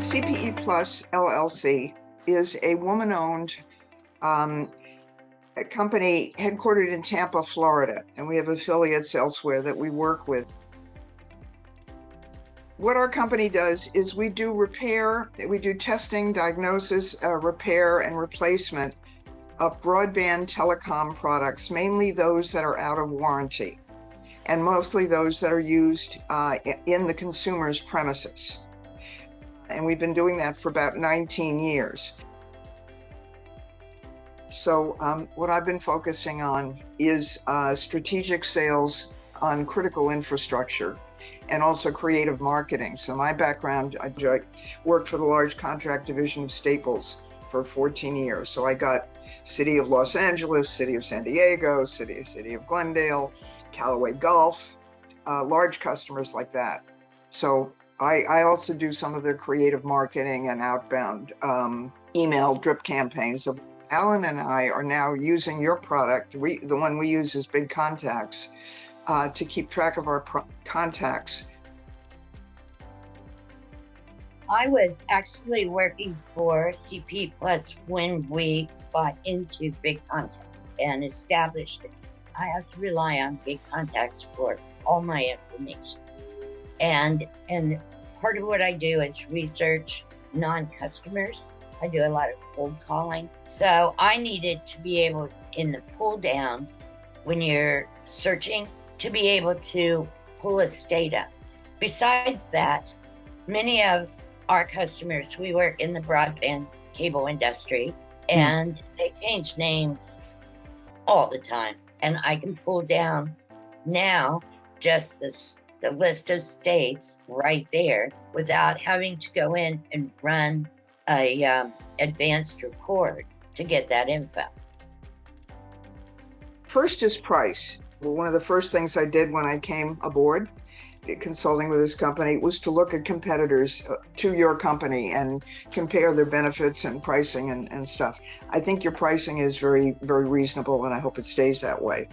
CPE Plus LLC is a woman-owned a company headquartered in Tampa, Florida, and we have affiliates elsewhere that we work with. What our company does is we do repair, we do testing, diagnosis, repair, and replacement of broadband telecom products, mainly those that are out of warranty, and mostly those that are used in the consumer's premises. And we've been doing that for about 19 years. So what I've been focusing on is strategic sales on critical infrastructure and also creative marketing. So my background, I worked for the large contract division of Staples for 14 years. So I got City of Los Angeles, City of San Diego, City of Glendale, Callaway Golf, large customers like that. So I also do some of their creative marketing and outbound email drip campaigns. Alan and I are now using your product. The one we use is BIGContacts to keep track of our contacts. I was actually working for CPE Plus when we bought into BIGContacts and established it. I have to rely on BIGContacts for all my information. And part of what I do is research non-customers. I do a lot of cold calling. So I needed to be able, in the pull down, when you're searching, to be able to pull a state up. Besides that, many of our customers, we work in the broadband cable industry, and they change names all the time. And I can pull down now just the list of states right there without having to go in and run a advanced report to get that info. First is price. Well, one of the first things I did when I came aboard consulting with this company was to look at competitors to your company and compare their benefits and pricing and stuff. I think your pricing is very, very reasonable, and I hope it stays that way.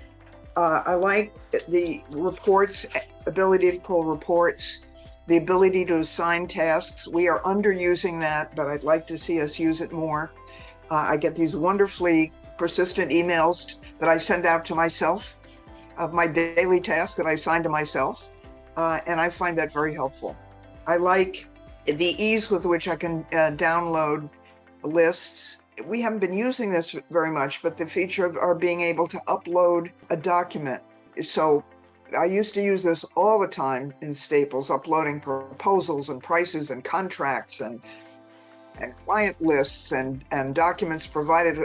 I like the reports, ability to pull reports, the ability to assign tasks. We are underusing that, but I'd like to see us use it more. I get these wonderfully persistent emails that I send out to myself of my daily tasks that I assign to myself, and I find that very helpful. I like the ease with which I can download lists. We haven't been using this very much, but the feature of our being able to upload a document. So I used to use this all the time in Staples, uploading proposals and prices and contracts and client lists and documents provided,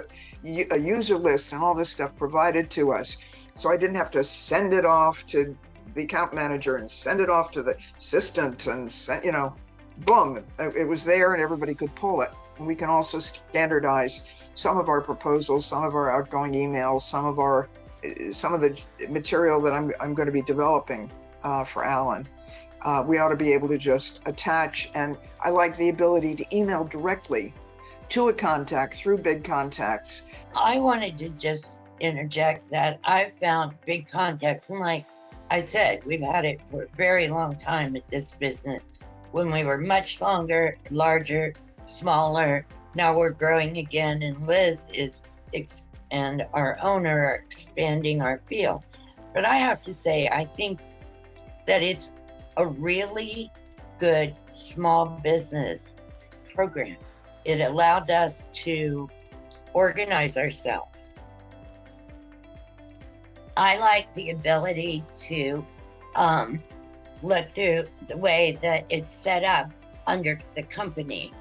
a user list and all this stuff provided to us. So I didn't have to send it off to the account manager and send it off to the assistant and send, boom, it was there and everybody could pull it. And we can also standardize some of our proposals, some of our outgoing emails, some of the material that I'm going to be developing for Alan. We ought to be able to just attach, and I like the ability to email directly to a contact through BIGContacts. I wanted to just interject that I found BIGContacts, and like I said, we've had it for a very long time at this business. When we were much larger, smaller, now we're growing again, and Liz and our owner are expanding our field. But I have to say, I think that it's a really good small business program. It allowed us to organize ourselves. I like the ability to look through the way that it's set up under the company.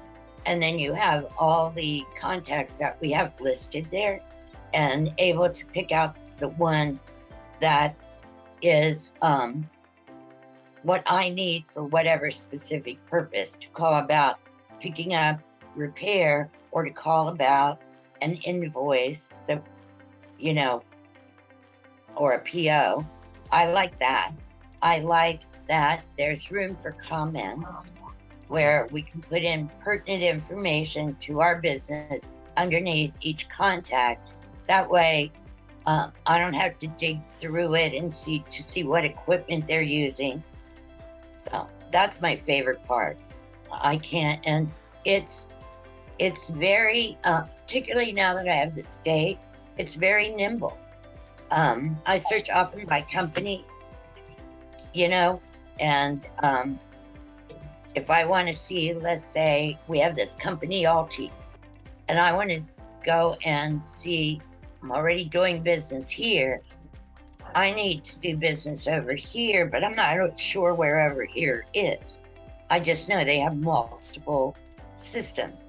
And then you have all the contacts that we have listed there, and able to pick out the one that is what I need for whatever specific purpose, to call about picking up repair or to call about an invoice that, or a PO. I like that. I like that there's room for comments where we can put in pertinent information to our business underneath each contact. That way, I don't have to dig through it and see what equipment they're using. So that's my favorite part. I can't, and it's very, particularly now that I have the state, it's very nimble. I search often by company, and if I want to see, let's say we have this company Altis, and I want to go and see, I'm already doing business here. I need to do business over here, but I'm not sure where over here is. I just know they have multiple systems.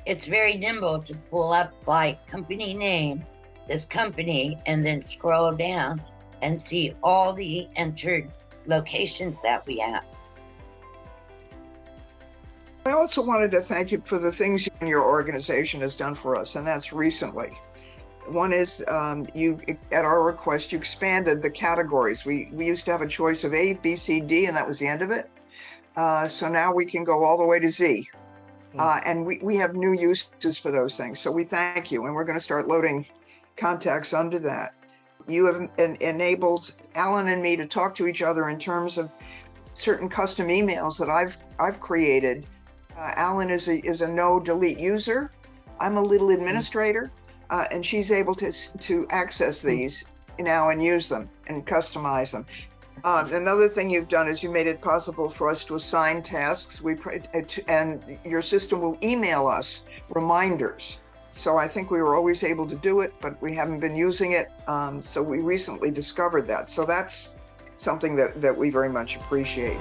It's very nimble to pull up by company name, this company, and then scroll down and see all the entered locations that we have. I also wanted to thank you for the things you and your organization has done for us, and that's recently. One is you, at our request, you expanded the categories. We used to have a choice of A, B, C, D, and that was the end of it. So now we can go all the way to Z. And we have new uses for those things. So we thank you, and we're going to start loading contacts under that. You have enabled Alan and me to talk to each other in terms of certain custom emails that I've created. Alan is a no delete user. I'm a little administrator, and she's able to access these now and use them and customize them. Another thing you've done is you made it possible for us to assign tasks. And your system will email us reminders. So I think we were always able to do it, but we haven't been using it. So we recently discovered that. So that's something that we very much appreciate.